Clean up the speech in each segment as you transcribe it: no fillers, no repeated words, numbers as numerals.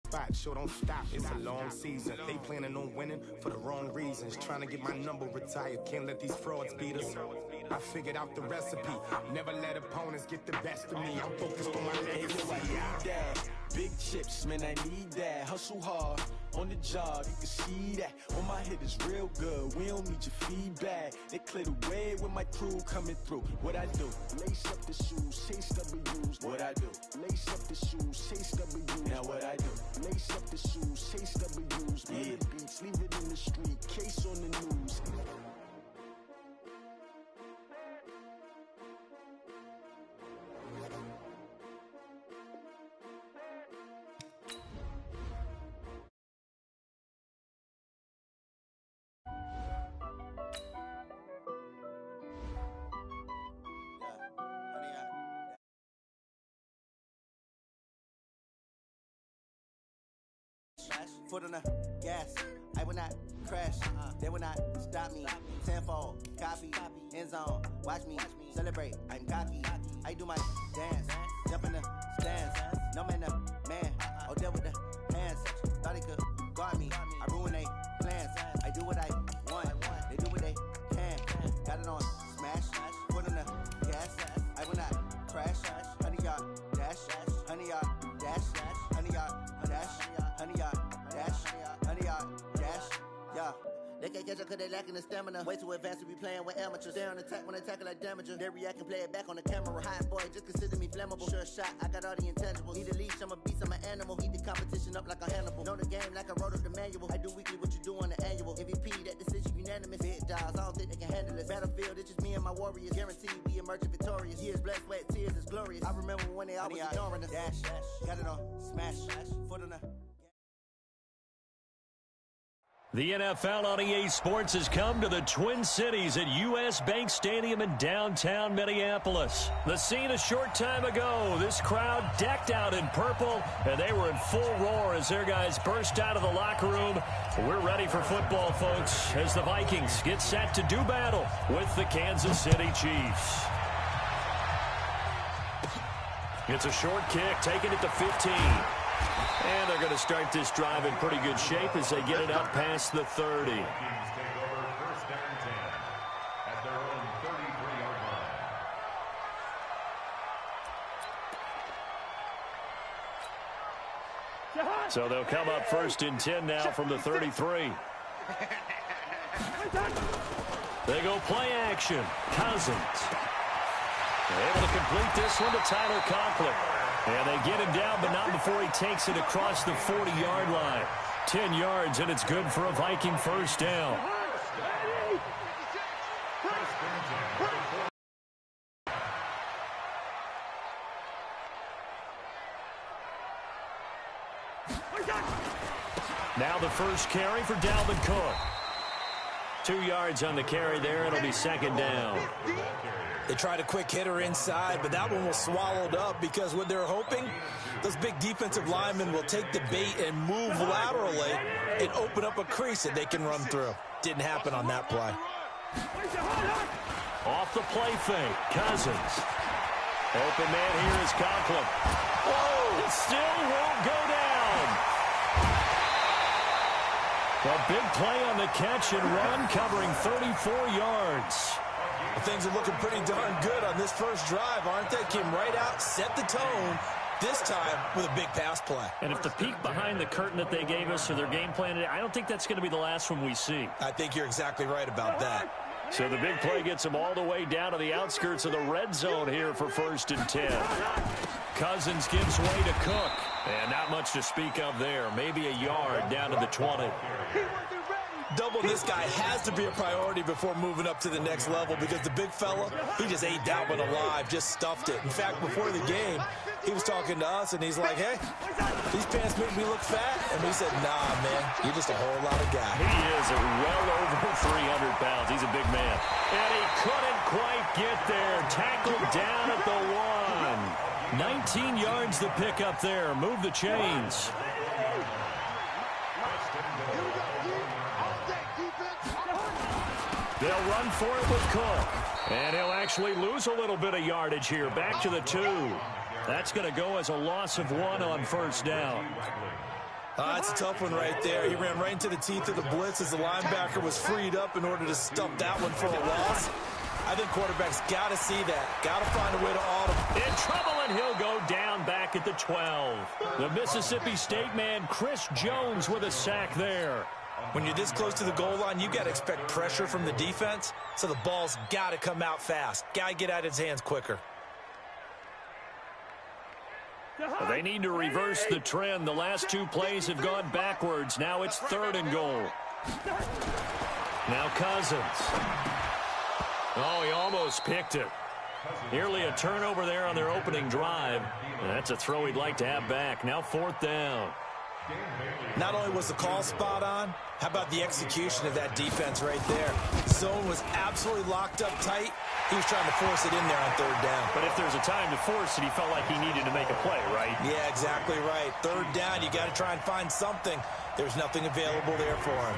spot, sure don't stop. It's a long season. They planning on winning for the wrong reasons. Trying to get my number retired. Can't let these frauds beat us. I figured out the recipe. Never let opponents get the best of me. I'm focused on my legacy. I need that. Big chips, man, I need that. Hustle hard on the job, you can see that. On my head is real good. We don't need your feedback. They clear the way with my crew coming through. What I do? Lace up the shoes, chase W's. What I do? Lace up the shoes, chase W's. Now what I do? Lace up the shoes, chase W's. Yeah. The beats, leave it in the street, case on the news. Foot on the gas, I will not crash, they will not stop me. Tenfold, copy, end zone, watch me celebrate, I'm cocky. I do my dance, jump in the stands, no man the man, oh deal with the hands. Thought he could guard me, I ruin they plans. I do what I want, they do what they can. Got it on smash, foot on the gas, I will not crash. 100 yard dash, 100 yard dash, 100 yard dash, 100 yard dash, 100 yard dash, yeah. They can't catch up cause they lacking the stamina. Way too advanced to be playing with amateurs. They're on attack when they tackle like damager. They react and play it back on the camera. Hot boy, just consider me flammable. Sure shot, I got all the intangibles. Need a leash, I'm a beast, I'm an animal. Heat the competition up like a Hannibal. Know the game like I wrote up the manual. I do weekly what you do on the annual. MVP, that decision unanimous. Beatdown, I don't think they can handle it. Battlefield, it's just me and my warriors. Guaranteed we emerge victorious. Years, blood, sweat, tears, is glorious. I remember when they always ignoring us. Dash, got it on smash, foot on the. The NFL on EA Sports has come to the Twin Cities at U.S. Bank Stadium in downtown Minneapolis. The scene a short time ago, this crowd decked out in purple, and they were in full roar as their guys burst out of the locker room. We're ready for football, folks, as the Vikings get set to do battle with the Kansas City Chiefs. It's a short kick, taking it to 15. And they're going to start this drive in pretty good shape as they get it up past the 30. So they'll come up first and 10 now from the 33. They go play action. Cousins able to complete this one to Tyler Conklin. And they get him down, but not before he takes it across the 40-yard line. 10 yards, and it's good for a Viking first down. Now the first carry for Dalvin Cook. 2 yards on the carry there. It'll be second down. They tried a quick hitter inside, but that one was swallowed up because what they're hoping, those big defensive linemen will take the bait and move laterally and open up a crease that they can run through. Didn't happen on that play. Off the play fake, Cousins. Open man here is Conklin. Whoa, it still won't go down. A big play on the catch and run, covering 34 yards. Things are looking pretty darn good on this first drive, aren't they? Came right out, set the tone, this time with a big pass play. And if the peek behind the curtain that they gave us or their game plan, I don't think that's going to be the last one we see. I think you're exactly right about that. So the big play gets them all the way down to the outskirts of the red zone here for first and 10. Cousins gives way to Cook. And not much to speak of there. Maybe a yard down to the 20. Doubling this guy has to be a priority before moving up to the next level because the big fella, he just ate that one alive, just stuffed it. In fact, before the game, he was talking to us, and he's like, hey, these pants make me look fat. And we said, nah, man, you're just a whole lot of guy. He is well over 300 pounds. He's a big man. And he couldn't quite get there. Tackled down at the 1. 19 yards to pick up there. Move the chains. They'll run for it with Cook. And he'll actually lose a little bit of yardage here. Back to the 2. That's going to go as a loss of 1 on first down. That's a tough one right there. He ran right into the teeth of the blitz as the linebacker was freed up in order to stump that one for a loss. I think quarterbacks got to see that. Got to find a way to auto. In trouble, and he'll go down back at the 12. The Mississippi State man, Chris Jones, with a sack there. When you're this close to the goal line, you got to expect pressure from the defense, so the ball's got to come out fast. Got to get out of his hands quicker. They need to reverse the trend. The last two plays have gone backwards. Now it's 3rd and goal. Now Cousins. Oh, he almost picked it. Nearly a turnover there on their opening drive. And that's a throw he'd like to have back. Now 4th down. Not only was the call spot on, how about the execution of that defense right there? Zone was absolutely locked up tight. He was trying to force it in there on 3rd down. But if there's a time to force it, he felt like he needed to make a play, right? Yeah, exactly right. 3rd down, you got to try and find something. There's nothing available there for him.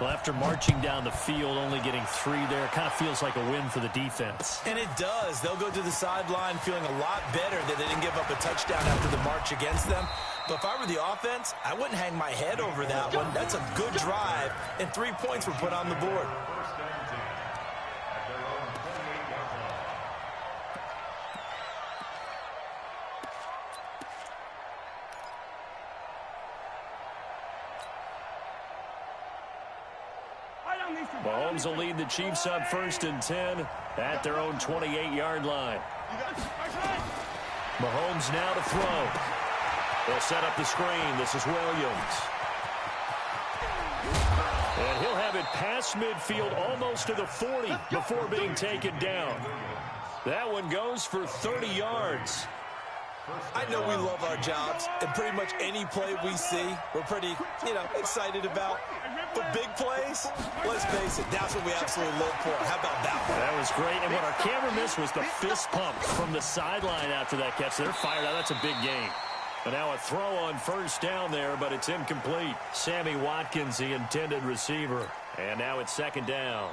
Well, after marching down the field, only getting 3 there, kind of feels like a win for the defense. And it does. They'll go to the sideline feeling a lot better that they didn't give up a touchdown after the march against them. But if I were the offense, I wouldn't hang my head over that one. That's a good drive, and 3 points were put on the board. Mahomes will lead the Chiefs up 1st and 10 at their own 28-yard line. Mahomes now to throw. They'll set up the screen. This is Williams. And he'll have it past midfield almost to the 40 before being taken down. That one goes for 30 yards. I know we love our jobs, and pretty much any play we see, we're pretty, excited about. But big plays, let's face it, that's what we absolutely live for. How about that one? That was great, and what our camera missed was the fist pump from the sideline after that catch. They're fired out. That's a big game. But now a throw on 1st down there, but it's incomplete. Sammy Watkins, the intended receiver. And now it's 2nd down.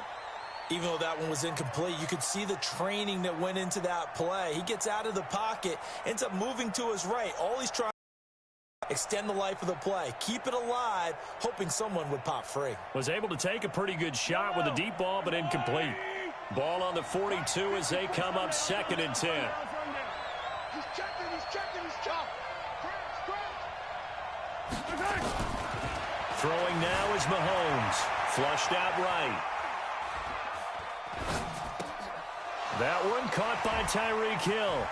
Even though that one was incomplete, you could see the training that went into that play. He gets out of the pocket, ends up moving to his right. All he's trying to extend the life of the play, keep it alive, hoping someone would pop free. Was able to take a pretty good shot with a deep ball, but incomplete. Ball on the 42 as they come up 2nd and 10. He's checking. Throwing now is Mahomes. Flushed out right. That one caught by Tyreek Hill.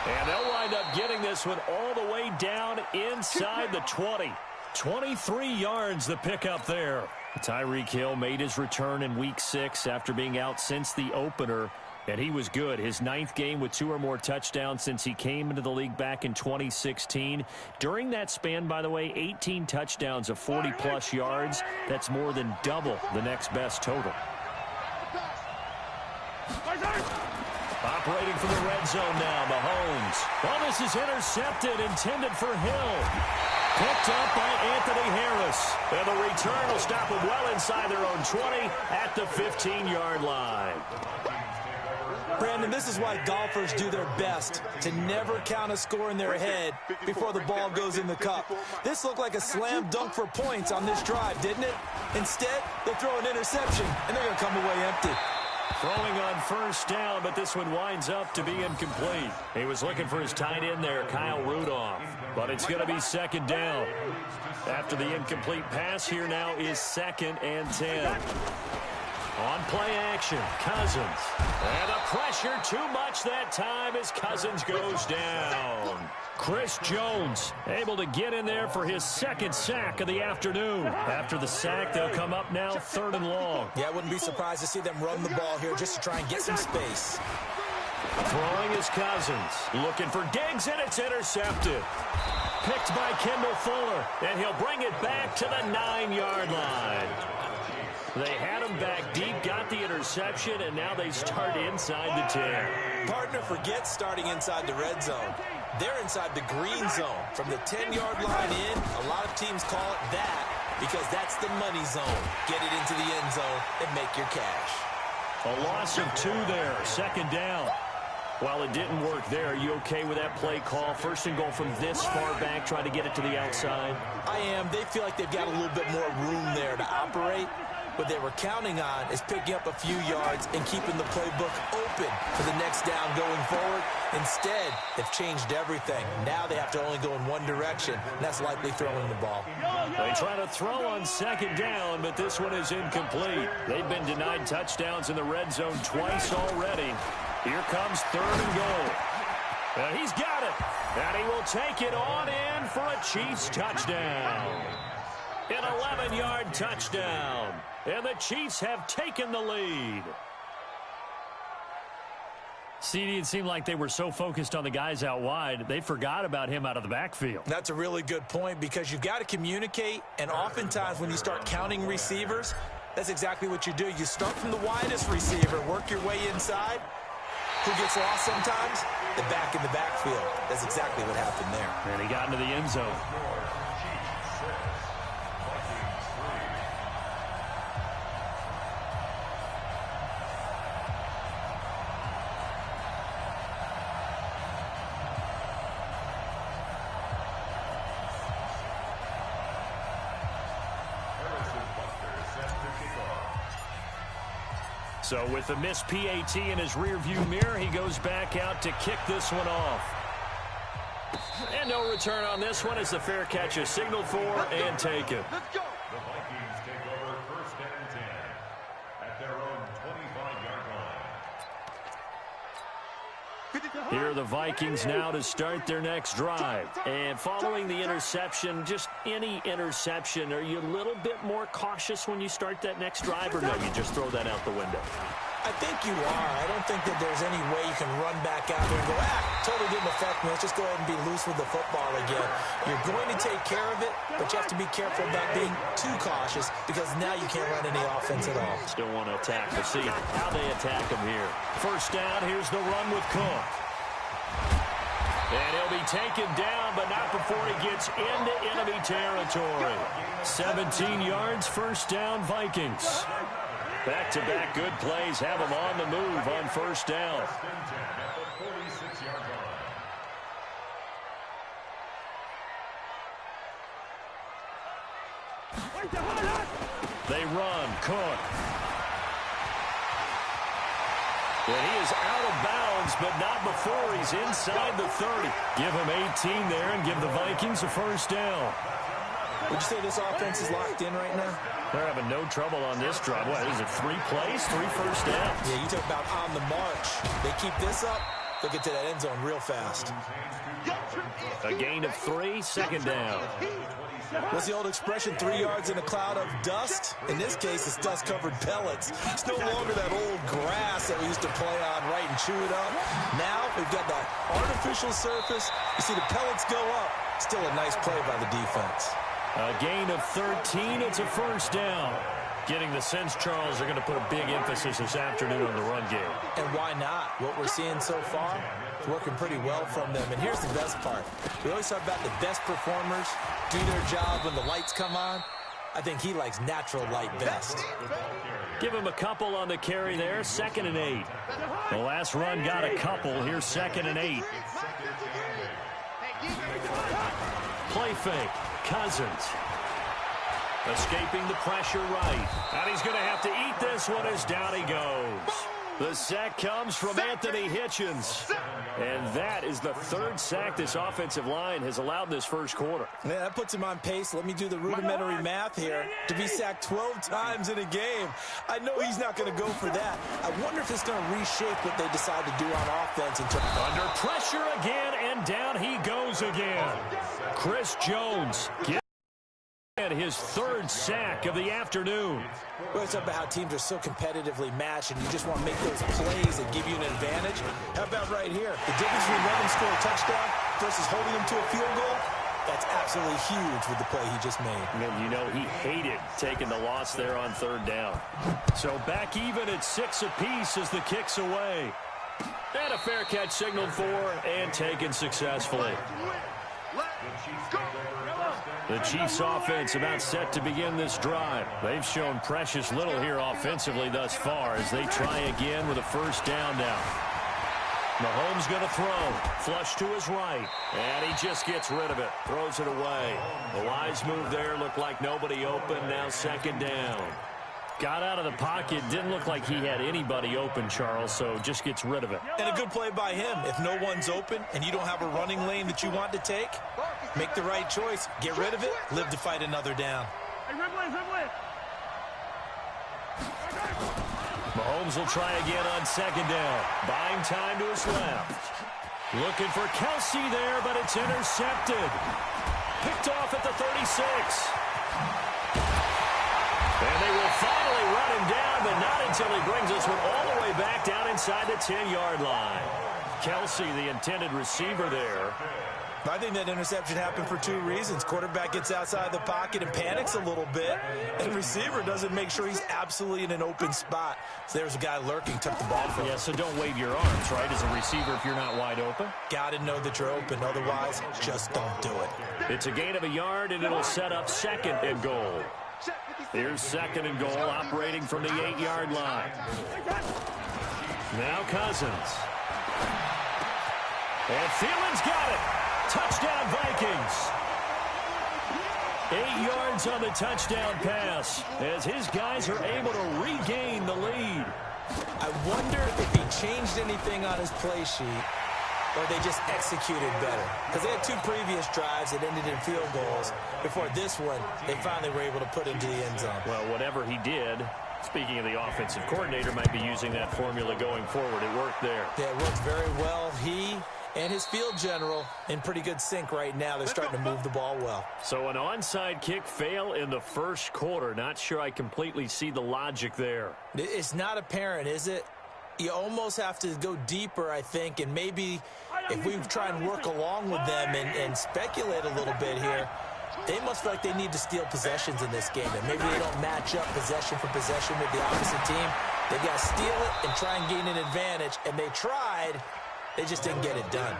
And they'll wind up getting this one all the way down inside the 20. 23 yards the pickup there. Tyreek Hill made his return in Week 6 after being out since the opener. And he was good. His 9th game with 2 or more touchdowns since he came into the league back in 2016. During that span, by the way, 18 touchdowns of 40-plus yards. That's more than double the next best total. Operating from the red zone now, Mahomes. Well, this is intercepted, intended for Hill. Picked up by Anthony Harris. And the return will stop them well inside their own 20 at the 15-yard line. Brandon, this is why golfers do their best to never count a score in their head before the ball goes in the cup. This looked like a slam dunk for points on this drive, didn't it? Instead, they throw an interception, and they're going to come away empty. Throwing on 1st down, but this one winds up to be incomplete. He was looking for his tight end there, Kyle Rudolph. But it's going to be 2nd down. After the incomplete pass, here now is 2nd and 10. On play action, Cousins. And the pressure too much that time as Cousins goes down. Chris Jones able to get in there for his 2nd sack of the afternoon. After the sack, they'll come up now 3rd and long. Yeah, I wouldn't be surprised to see them run the ball here just to try and get some space. Throwing is Cousins. Looking for Diggs, and it's intercepted. Picked by Kendall Fuller, and he'll bring it back to the 9-yard line. They had him back deep, got the interception, and now they start inside the 10. Partner forgets starting inside the red zone. They're inside the green zone. From the 10-yard line in, a lot of teams call it that because that's the money zone. Get it into the end zone and make your cash. A loss of 2 there, 2nd down. Well, it didn't work there. Are you okay with that play call? First and goal from this far back, trying to get it to the outside. I am. They feel like they've got a little bit more room there to operate. What they were counting on is picking up a few yards and keeping the playbook open for the next down going forward. Instead, they've changed everything. Now they have to only go in one direction, and that's likely throwing the ball. They try to throw on second down, but this one is incomplete. They've been denied touchdowns in the red zone twice already. Here comes third and goal. He's got it, and he will take it on in for a Chiefs touchdown. An 11-yard touchdown, and the Chiefs have taken the lead. CD, it seemed like they were so focused on the guys out wide, they forgot about him out of the backfield. That's a really good point because you've got to communicate, and oftentimes when you start counting receivers, that's exactly what you do. You start from the widest receiver, work your way inside. Who gets lost sometimes? The back in the backfield. That's exactly what happened there. And he got into the end zone. So with the missed PAT in his rearview mirror, he goes back out to kick this one off. And no return on this one as the fair catch is signaled for and taken. Let's go. The Vikings take over first and 10 at their own 25-yard line. Here are the Vikings now to start their next drive. And following the interception, just any interception, are you a little bit more cautious when you start that next drive, or no, you just throw that out the window? I think you are. I don't think that there's any way you can run back out there and go, totally didn't affect me. Let's just go ahead and be loose with the football again. You're going to take care of it, but you have to be careful about being too cautious because now you can't run any offense at all. Still want to attack. We'll see how they attack him here. First down, here's the run with Cook. And he'll be taken down, but not before he gets into enemy territory. 17 yards, first down, Vikings. Back-to-back good plays have him on the move on first down. They run, Cook. And he is out of bounds, but not before he's inside the 30. Give him 18 there and give the Vikings a first down. Would you say this offense is locked in right now? They're having no trouble on this drive. What, is it 3 plays, 3 first downs? Yeah, you talk about on the march. They keep this up, they'll get to that end zone real fast. A gain of 3, second down. What's the old expression, 3 yards in a cloud of dust? In this case, it's dust-covered pellets. It's no longer that old grass that we used to play on, right, and chew it up. Now we've got that artificial surface. You see the pellets go up. Still a nice play by the defense. A gain of 13, it's a first down. Getting the sense, Charles, they're going to put a big emphasis this afternoon on the run game. And why not? What we're seeing so far is working pretty well from them. And here's the best part. We always talk about the best performers do their job when the lights come on. I think he likes natural light best. Give him a couple on the carry there, 2nd and 8. The last run got a couple. Here's 2nd and 8. Play fake. Cousins. Escaping the pressure right. And he's going to have to eat this one as down he goes. The sack comes from Anthony Hitchens. And that is the 3rd sack this offensive line has allowed this first quarter. Yeah, that puts him on pace. Let me do the rudimentary math here. To be sacked 12 times in a game, I know he's not going to go for that. I wonder if it's going to reshape what they decide to do on offense. Under pressure again, and down he goes again. Chris Jones gets his 3rd sack of the afternoon. Well, it's about how teams are so competitively matched, and you just want to make those plays that give you an advantage. How about right here? The difference between letting him score a touchdown versus holding him to a field goal, that's absolutely huge with the play he just made. And you know he hated taking the loss there on 3rd down. So back even at 6 apiece as the kick's away. And a fair catch signaled for and taken successfully. The Chiefs offense about set to begin this drive. They've shown precious little here offensively thus far as they try again with a first down now. Mahomes going to throw. Flush to his right. And he just gets rid of it. Throws it away. A wise move there. Looked like nobody open. Now second down. Got out of the pocket. Didn't look like he had anybody open, Charles, so just gets rid of it. And a good play by him. If no one's open and you don't have a running lane that you want to take, make the right choice. Get rid of it. Live to fight another down. Mahomes will try again on second down. Buying time to his left. Looking for Kelsey there, but it's intercepted. Picked off at the 36. And they will finally run him down, but not until he brings this one all the way back down inside the 10-yard line. Kelsey, the intended receiver there. I think that interception happened for two reasons. Quarterback gets outside the pocket and panics a little bit, and receiver doesn't make sure he's absolutely in an open spot. So there's a guy lurking, took the ball from him. Yeah, so don't wave your arms, right, as a receiver if you're not wide open. Got to know that you're open. Otherwise, just don't do it. It's a gain of a yard, and it'll set up second and goal. Here's second and goal, operating from the 8-yard line. Now Cousins. And Thielens got it. Touchdown, Vikings. 8 yards on the touchdown pass as his guys are able to regain the lead. I wonder if he changed anything on his play sheet or they just executed better. Because they had two previous drives that ended in field goals. Before this one, they finally were able to put into the end zone. Well, whatever he did, speaking of the offensive coordinator, might be using that formula going forward. It worked there. Yeah, it worked very well. He and his field general in pretty good sync right now. They're starting to move the ball well. So an onside kick fail in the first quarter. Not sure I completely see the logic there. It's not apparent, is it? You almost have to go deeper, I think, and maybe if we try and work along with them and speculate a little bit here, they must feel like they need to steal possessions in this game, and maybe they don't match up possession for possession with the opposite team. They've got to steal it and try and gain an advantage, and they tried. They just didn't get it done.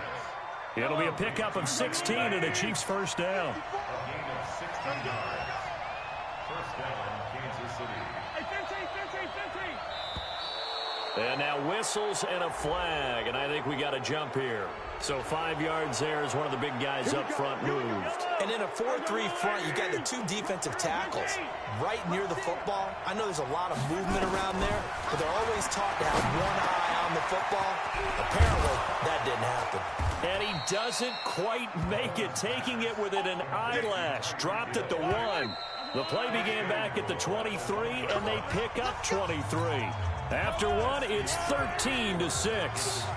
It'll be a pickup of 16 and a Chiefs first down. A gain of 16 yards. First down, Kansas City. And now whistles and a flag, and I think we got a jump here. So 5 yards there as one of the big guys up front moved. And in a 4-3 front, you got the two defensive tackles right near the football. I know there's a lot of movement around there, but they're always taught to have one eye on the football. Apparently, that didn't happen. And he doesn't quite make it, taking it within an eyelash. Dropped at the 1. The play began back at the 23, and they pick up 23. After one, it's 13-6.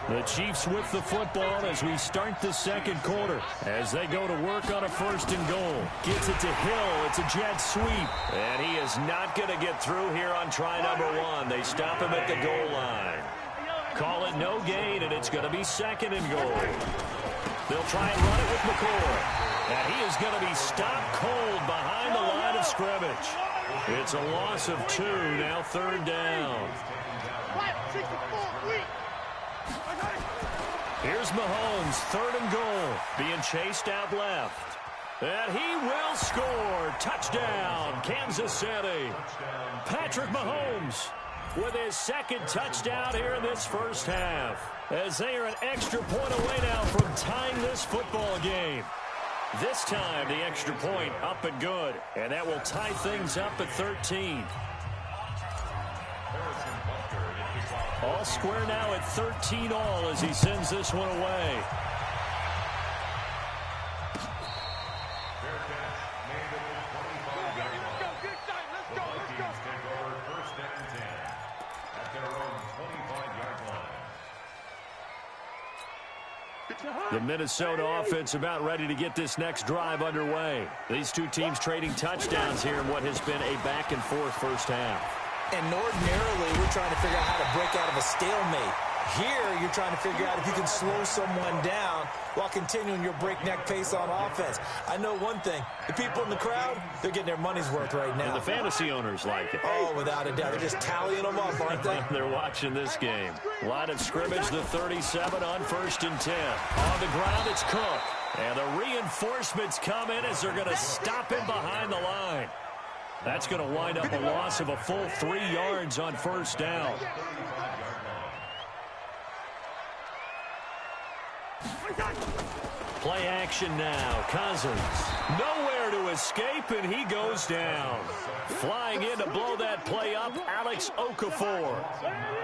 The Chiefs with the football as we start the second quarter. As they go to work on a first and goal. Gets it to Hill. It's a jet sweep. And he is not going to get through here on try number 1. They stop him at the goal line. Call it no gain, and it's going to be second and goal. They'll try and run it with McCoy. And he is going to be stopped cold behind the line of scrimmage. It's a loss of 2, now third down. Here's Mahomes, third and goal, being chased out left. And he will score. Touchdown, Kansas City. Patrick Mahomes with his second touchdown here in this first half. As they are an extra point away now from tying this football game. This time, the extra point up and good. And that will tie things up at 13. All square now at 13 all as he sends this one away. The Minnesota offense about ready to get this next drive underway. These two teams trading touchdowns here in what has been a back-and-forth first half. And ordinarily, we're trying to figure out how to break out of a stalemate. Here, you're trying to figure out if you can slow someone down while continuing your breakneck pace on offense. I know one thing. The people in the crowd, they're getting their money's worth right now. And the fantasy owners like it. Oh, without a doubt. They're just tallying them up, aren't they? They're watching this game. Line of scrimmage, the 37 on 1st and 10. On the ground, it's Cook. And the reinforcements come in as they're going to stop him behind the line. That's going to wind up a loss of a full 3 yards on first down. Play action now. Cousins. Nowhere to escape, and he goes down. Flying in to blow that play up, Alex Okafor.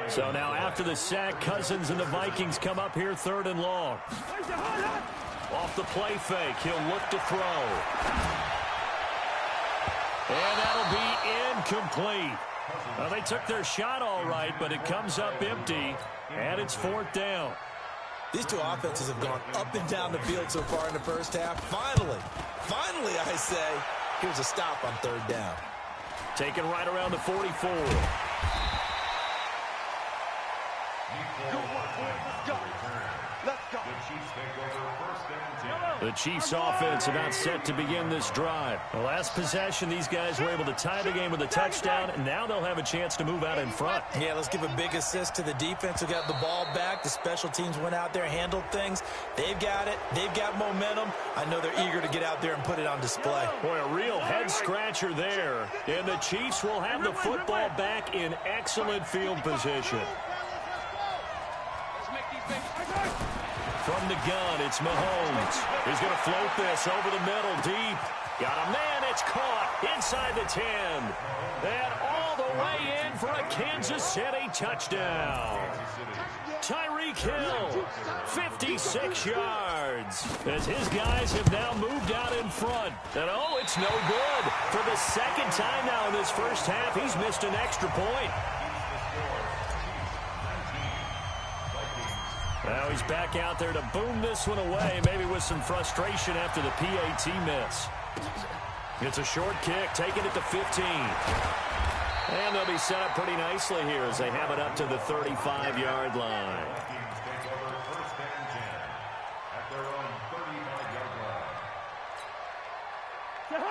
So now after the sack, Cousins and the Vikings come up here 3rd and long. Off the play fake, he'll look to throw. And that'll be incomplete. Well, they took their shot all right, but it comes up empty, and it's 4th down. These two offenses have gone up and down the field so far in the first half. Finally, I say, here's a stop on 3rd down. Taken right around the 44. The Chiefs offense about set to begin this drive. The last possession, these guys were able to tie the game with a touchdown, and now they'll have a chance to move out in front. Yeah, let's give a big assist to the defense who got the ball back. The special teams went out there, handled things. They've got it. They've got momentum. I know they're eager to get out there and put it on display. Boy, a real head-scratcher there. And the Chiefs will have the football back in excellent field position. From the gun, it's Mahomes. He's going to float this over the middle, deep. Got a man, it's caught inside the 10. And all the way in for a Kansas City touchdown. Tyreek Hill, 56 yards. As his guys have now moved out in front. And oh, it's no good. For the 2nd time now in this first half, he's missed an extra point. Now he's back out there to boom this one away, maybe with some frustration after the PAT miss. It's a short kick, taking it to 15. And they'll be set up pretty nicely here as they have it up to the 35-yard line.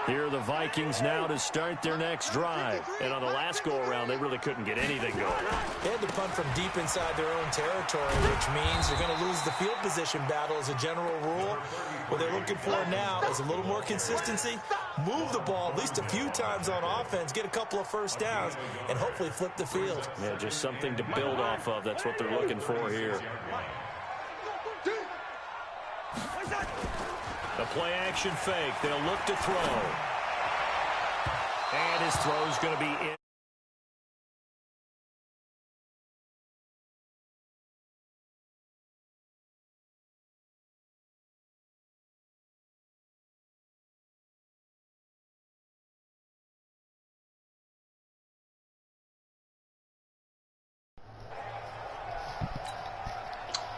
Here are the Vikings now to start their next drive. And on the last go-around, they really couldn't get anything going. They had to punt from deep inside their own territory, which means they're going to lose the field position battle as a general rule. What they're looking for now is a little more consistency, move the ball at least a few times on offense, get a couple of first downs, and hopefully flip the field. Yeah, just something to build off of. That's what they're looking for here. The play-action fake. They'll look to throw. And his throw's going to be in.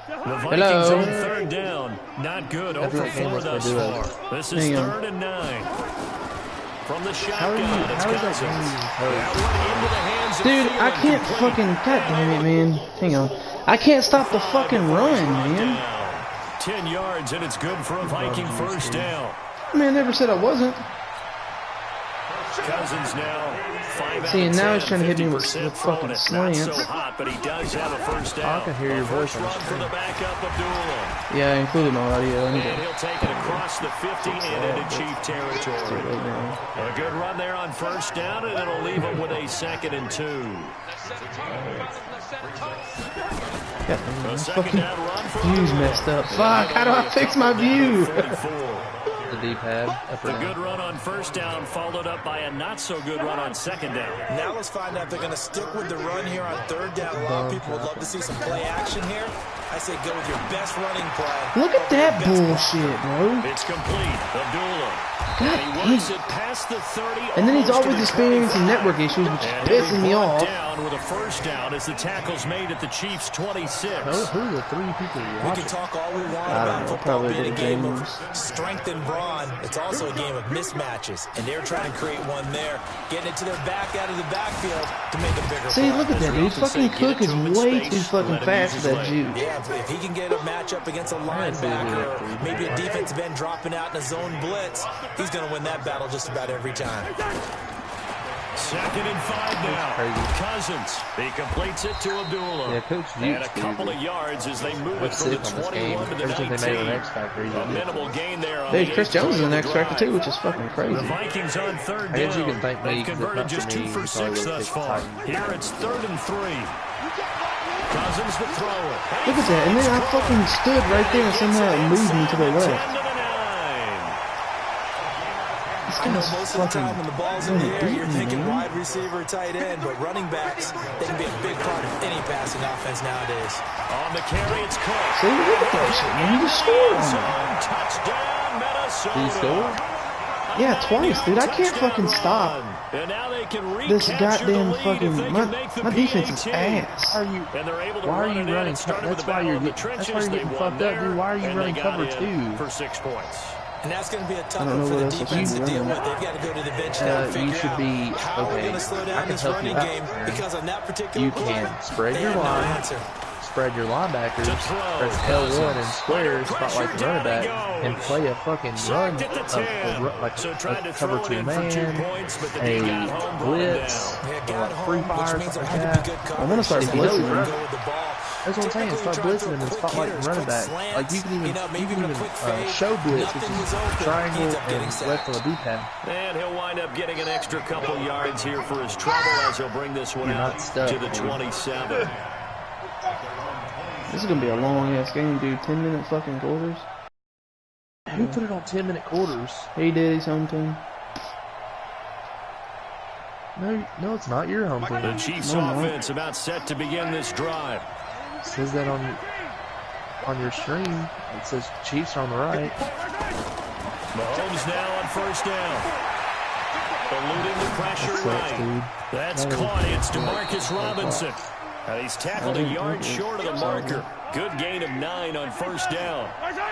The Vikings on 3rd down. Not good. 0 for 4 thus far. This is 3rd and 9. From the shotgun, it's Cousins. Dude, I can't fucking... God damn it, man. Hang on. I can't stop the fucking run, man. 10 yards, and it's good for a Viking first down. Man, I never said I wasn't. Cousins now 5 See, and now he's trying to hit me with fucking slants. Not so hot, but he does have a first down. I can hear your voice on the Run for the backup Abdullah. Yeah, I included my audio. And he'll take it across the 50 and into Chief territory. A good run there on first down, and it'll leave him with a 2nd and 2. Yeah, fucking view's messed up. Fuck, how do I fix my view? The D-pad. The good run on first down followed up by a not-so-good run on 2nd down. Now let's find out if they're going to stick with the run here on 3rd down. A lot of people would love to see some play action here. I say go with your best running play. Look at that bullshit, bro. It's complete. Abdullah. God he works it past the 30. And then he's always experiencing network issues, which is pissing me off. Down with a first down as the tackle's made at the Chiefs' 26. Who are the 3 people we can talk all we want about football being a game of strength and brawn. It's also a game of mismatches, and they're trying to create one there, getting it to their back out of the backfield to make a bigger See, look at that, dude. Fucking Cook is way too fucking fast for that juke. Yeah, if he can get a matchup against a linebacker, or maybe a defensive end dropping out in a zone blitz, he's going to win that battle just about every time. 2nd and 5 now. Cousins. He completes it to Abdullah. Yeah, Coach and a couple of yards as they move it from the 21 to the 19. A minimal gain there on Dude, Chris Jones is an X Factor too, which is fucking crazy. The Vikings on 3rd down. They've converted just 2 for 6 thus far. Here it's 3rd and 3. Cousins to throw it. Look at that. And then I fucking stood right there and somehow it moved me to the left. I know most of the time when the ball's in the air, you're thinking wide receiver, tight end, but running backs, they can be a big part of any passing offense nowadays. On the carry, it's Cook. See, look at that shit, man. He just scored on me. Touchdown, Minnesota. Did he score? Yeah, twice, dude. I can't fucking stop this goddamn fucking. My defense is ass. Why are you running? That's why you're getting fucked up, dude. Why are you running cover 2 for 6 points? And that's going to be a tough one for the defense to deal with. They've got to go to the bench now and figure out how we're going to slow down this running game because on that particular play, you can spread your line, spread your linebackers, press L1 and squares, spot like a running back, and play a fucking run like a cover 2 man, a blitz, like free fire, something like that. I'm gonna start blitzing. That's what I'm saying. Start blitzing and spotlighting running back. Like you can even show blitz, which is triangle and left on the D-pad. And he'll wind up getting an extra couple yards here for his trouble as he'll bring this one out to the 27. This is gonna be a long ass game, dude. 10-minute fucking quarters. Who put it on 10-minute quarters? He did his home team. No, it's not your home team. The Chiefs offense about set to begin this drive. It says that on your stream. It says Chiefs are on the right. Mahomes now on first down. Eluding the pressure right. That's caught. It's DeMarcus Robinson. And he's tackled a yard short of the marker. Good gain of 9 on first down.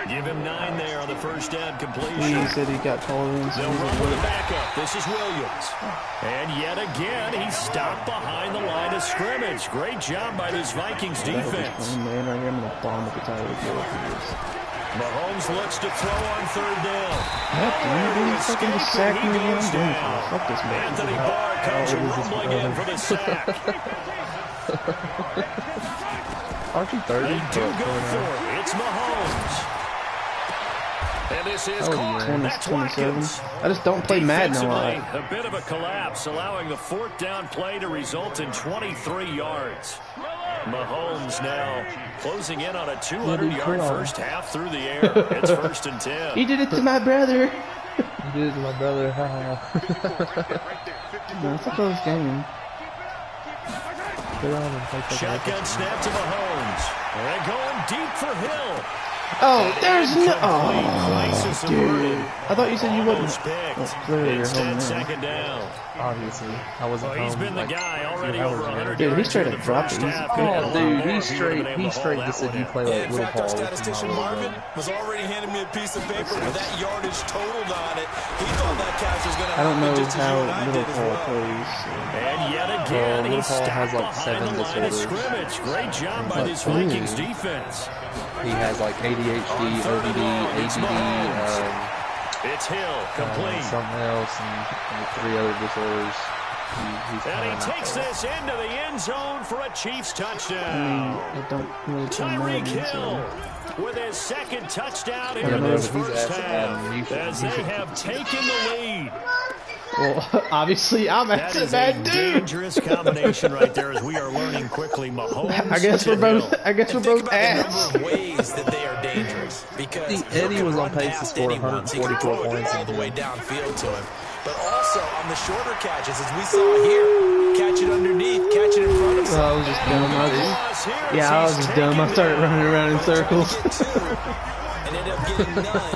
Give him 9 there on the first down completion. He said he got taller than they'll run with the backup. This is Williams. And yet again, he's stopped behind the line of scrimmage. Great job by this Vikings defense. Man, right here, I'm going to bomb the entire Mahomes looks to throw on third down. Yep, dude, fucking just sacked me again. I'm doing it. Fuck this man. Anthony Barr comes rumbling in for the sack. Aren't you 30? They do go for it. It's Mahomes. And this is That's 27. I just don't play Madden a lot. A bit of a collapse, allowing the 4th down play to result in 23 yards. Mahomes now closing in on a 200-yard first half through the air. It's 1st and 10. He did it to my brother. He did it to my brother. No, it's a close game. Shotgun snap to Mahomes. They're going deep for Hill. Oh, there's no. Oh, dude. I thought you said you wouldn't. Clearly, you're home now. Second down. Obviously, I wasn't home. He's been the guy already over 100 yards. Dude, he straight up dropped it. Oh, dude, he straight just said you play like Little Paul. Statistician Marvin was already handing me a piece of paper with that yardage totaled on it. He thought that catch was going to happen just as you and I did as well. Plays. And yet again, he stopped has like 7 disorders. Great job by this Vikings defense. He has like ADHD, ODD, ADD, it's Hill, complete. Something else, and 3 other disorders. And he takes this into the end zone for a Chiefs touchdown. I don't really Tyreek Hill with his 2nd touchdown here in this first half as they have taken the lead. Well, obviously, I'm actually a bad dude. Dangerous combination right there as we are learning quickly. Mahomes. I guess we're both ass. The number of ways that they are dangerous because Eddie was on pace to score 144 points all the way downfield to him. But also on the shorter catches, as we saw here, catch it underneath, catch it in front of I was just dumb. I was just dumb. I started running around in circles. And ended up getting none.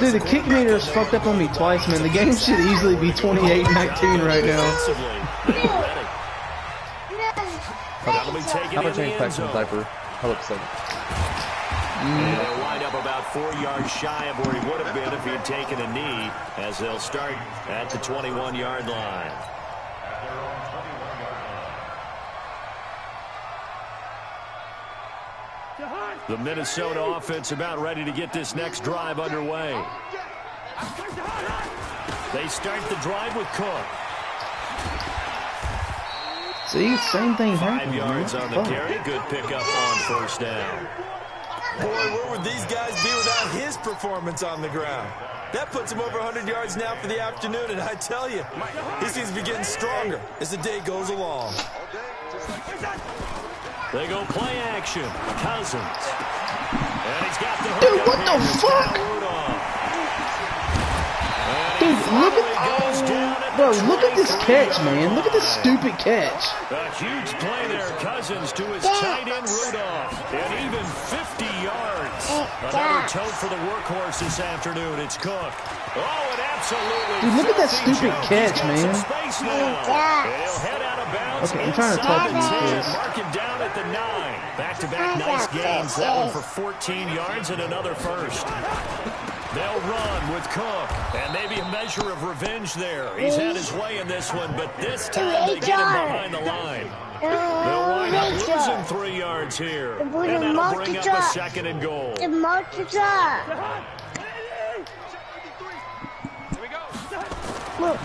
Dude, the kick meter is fucked up on me twice, man. The game should easily be 28-19 right now. How about change back to the diaper? How about 7? They'll wind up about 4 yards shy of where he would have been if he had taken a knee, as they'll start at the 21-yard line. The Minnesota offense about ready to get this next drive underway. They start the drive with Cook. See, same thing 5 happened. yards on the carry. Good pickup on first down. Boy, where would these guys be without his performance on the ground? That puts him over 100 yards now for the afternoon, and I tell you, he seems to be getting stronger as the day goes along. They go play action. Cousins. And he's got the hook. Dude, what the fuck? Dude, look at, bro, look at this catch, man. Look at this stupid catch. A huge play there. Cousins to his tight end Rudolph. And even 50 yards. Another tote for the workhorse this afternoon. It's Cook. Oh, it absolutely. Dude, look at that stupid catch, man. He'll head out of bounds. Okay, I'm trying to talk to these kids. Mark him down at the 9. Back-to-back nice gains. That one for 14 yards and another first. They'll run with Cook, and maybe a measure of revenge there. He's had his way in this one, but this time they get him behind the line. They'll wind up losing 3 yards here, and that'll bring up a 2nd and goal. Look.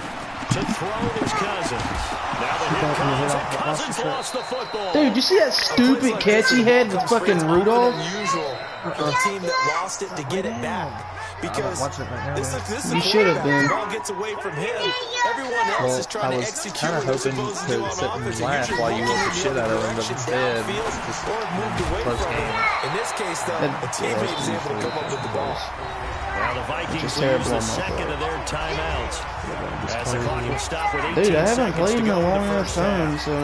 To throw is Cousins. Now the hit comes, and Cousins lost the football. Dude, you see that stupid catch he had with fucking Rudolph? Unusual for a team that lost it to get it back. Because this is you should have been. The ball gets away from him. Everyone else is trying to execute kind of hoping to sit and laugh while you work the shit out of him, but instead, just close game. In this case, though, a teammate is able to come up with the ball. Now the Vikings lose the 2nd of their timeouts. As the clock will stop with 18 Dude, I haven't seconds played to in go a in the long enough first time, half. so.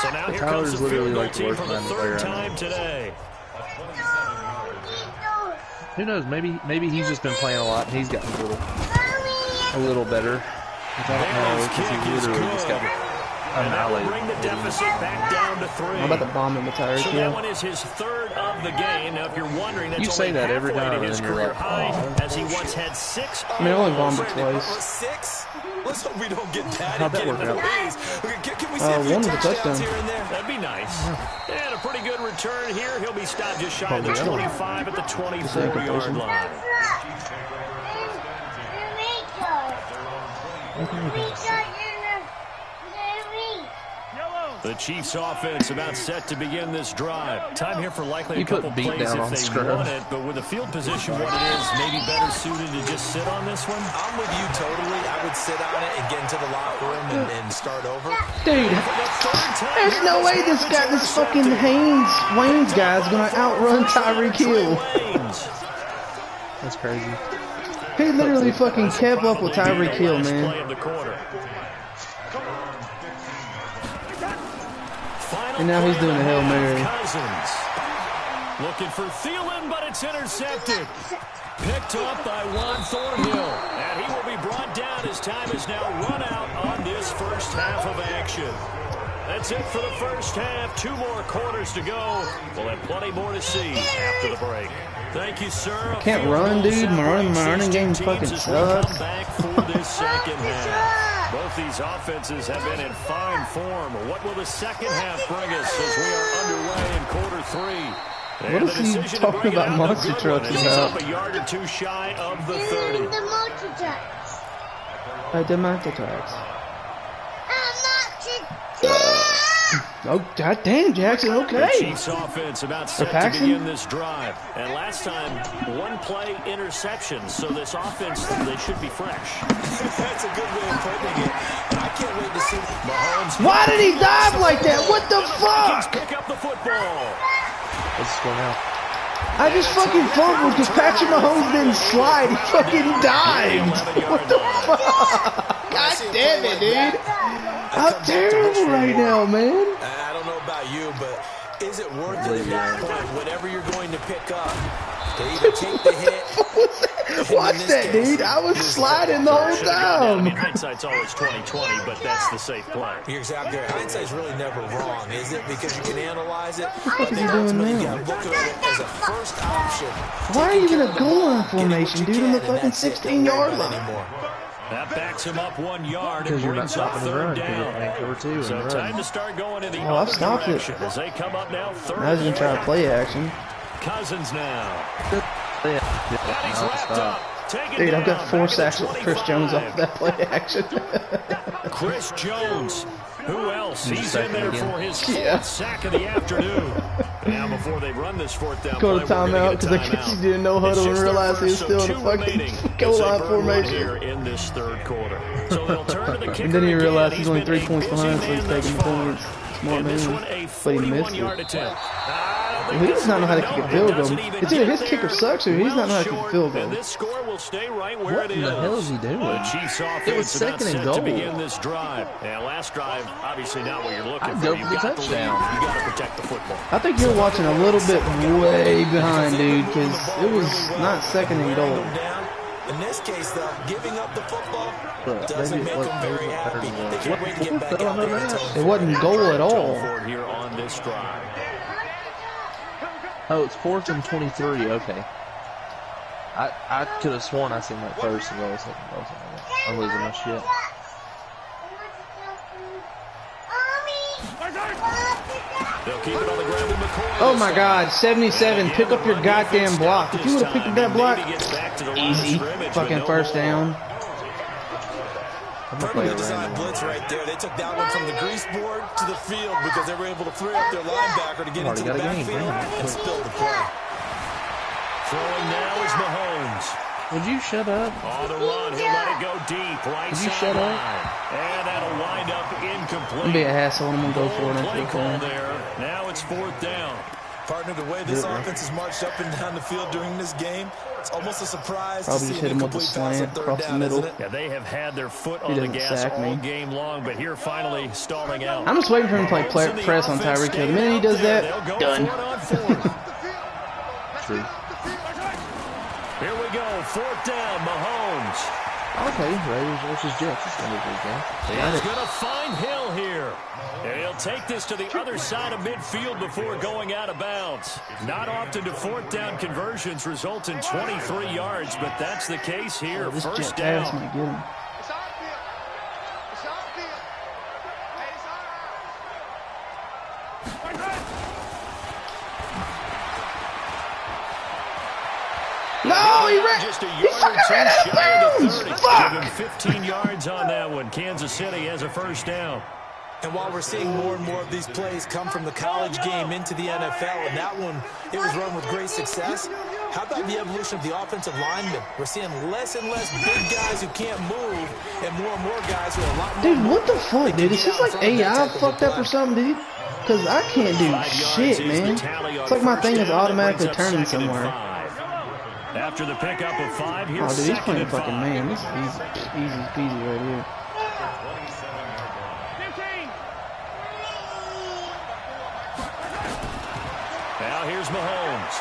So now here Tyler's comes the literally field goal like the team worst for the man to play 3rd right time now. today. Who knows? Maybe he's just been playing a lot and he's gotten a little better. Which I don't know because he literally just got annihilated. Bring the deficit back down to 3. I'm about to bomb him with Tyreek So Hill. that one is his 3rd of the game. Now, if you're wondering, that's You say only that every halfway time, to his and you're career like, high, as he once had 6. I mean, I only bombed it twice. 6? Let's hope we don't get that. How'd that work out? Can we see a few one was a touchdowns touchdown. here and there? That'd be nice. And a pretty good return here. He'll be stopped just shy of the 25 at the 24-yard line. The Chiefs offense about set to begin this drive. Time here for likely a couple plays Beatdown if they want it, but with the field position what it is, maybe better suited to just sit on this one? I'm with you totally. I would sit on it and get into the locker room and start over. Dude, there's no way this fucking Wayne's guy's gonna outrun Tyreek Hill. That's crazy. He literally fucking kept up with Tyreek Hill, man. And now he's doing a Hail Mary. Cousins. Looking for Thielen, but it's intercepted. Picked up by Juan Thornhill. And he will be brought down. His time is now run out on this first half of action. That's it for the first half. 2 more quarters to go. We'll have plenty more to see after the break. Thank you, sir. Can't run, dude. My running game fucking sucks. Back for this second half. Both these offenses have been in fine form. What will the second half bring us as we are underway in quarter 3? What is he talking about monster trucks about? A yard or 2 shy of the 30. The monster trucks. Oh, goddamn, Jackson, okay. The Chiefs offense about set to begin this drive. And last time, 1 play interception. So this offense, they should be fresh. That's a good way of putting it. And I can't wait to see Mahomes. Why did he dive like that? What the fuck? Pick up the football. What's the score now? I just fucking fumbled because Patrick Mahomes didn't slide. He fucking dived. What the fuck? God damn it, dude. I'm terrible right now, man. I don't know about you, but is it worth it at that point, whatever you're going to pick up, to either take the hit? Watch that, dude. I was sliding the whole time. I mean, hindsight's always 20/20, but that's the safe play. You're exactly right. Hindsight's really never wrong, is it? Because you can analyze it. What is he doing now? You got to look at it as a first option. Why are you in a goal line formation, dude, on the fucking 16-yard line? That backs him up 1 yard and Because you're not brings up stopping the run. 3rd down. Cover 2 So and time run. to start going in the I've stopped it. as they come up now 3rd. I was going to try to play action. Cousins now. Yeah. And he's wrapped up. Taken Dude, down. I've got 4 Back at sacks the with Chris Jones off that play action. Chris Jones. Who else? He's in there again. for his 4th Yeah. sack of the afternoon. Now before they run this fourth down Call play, a timeout because I guess he didn't know huddle and realized he was still in the fucking goal line formation. Here in this third quarter. So they'll turn to the kicker. And then he realized again. he's only 3 points behind, so he's taking the points. Smart move, but he missed it. He does not know how to kick a field goal. It's either his kicker sucks or he's not know how to kick a field goal. This score will stay right where What in the hell is he doing? It was second and goal to begin this drive. Yeah, last drive, obviously not what you're looking for. Go for the touchdown. You got to protect the football. I think you're watching a little bit way behind, dude, because it was not second and goal. In this case, though, giving up the football doesn't make them very happy. They can't wait to get back out there and tell them. It wasn't goal at all. Here on this drive. Oh, it's 4th and 23. Okay. I could have sworn I seen that first and goal. I'm losing my shit. Oh my God, 77. Pick up your goddamn block. If you would have picked up that block, easy. Fucking first down. Perfectly designed blitz right there. They took that one from the grease board to the field because they were able to free up their linebacker to get into the backfield and spill the play. Throwing now is Mahomes. Would you shut up? On the run, he'll let it go deep. Right Would you shut up? And that'll wind up incomplete. I'm gonna be an asshole and I'm gonna go for it after the play. There. Now it's 4th down. Partner, the way this offense has marched up and down the field during this game, it's almost a surprise Probably to just see hit an him with the incomplete pass on slant third across the down, middle. isn't it? Yeah, they have had their foot on the doesn't gas sack me. all game long, but here finally stalling out. I'm just waiting for him to play press on Tyreek Hill. The minute he does that, done. True. Here we go, 4th down, Mahomes. Okay, Raiders versus Jets. It's going to be a good game. He's going to find Hill here. And he'll take this to the other side of midfield before going out of bounds. Not often do 4th down conversions result in 23 yards, but that's the case here. Oh, this First Jet down. pass might get him. No, he fucking ran out of bounds! Fuck! 15 yards on that one. Kansas City has a first down. And while we're seeing more and more of these plays come from the college game into the NFL, and that one, it was run with great success, how about the evolution of the offensive linemen? We're seeing less and less big guys who can't move, and more guys who are a lot more... Dude, what the fuck, dude? Is this like AI fucked up or something, dude? Because I can't do shit, man. It's like my thing is automatically turning somewhere. After the pickup of 5, here's Oh, dude, he's playing fucking 5. man. This is easy peasy right here. Now here's Mahomes.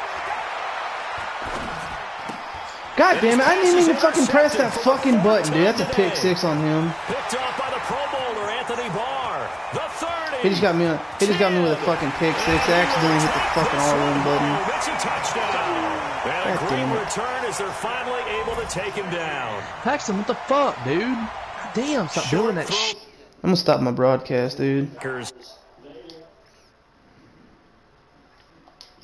God damn it, I didn't even fucking press that fucking button, dude. That's a pick 6 on him. Picked off by the Pro Bowler, Anthony Barr. The 30. He just got me with a fucking pick 6. I accidentally hit the fucking R1 button. It's a touchdown. And a God great damn it. return as they're finally able to take him down. Paxton, what the fuck, dude? God damn, stop doing that shit. I'm gonna stop my broadcast, dude.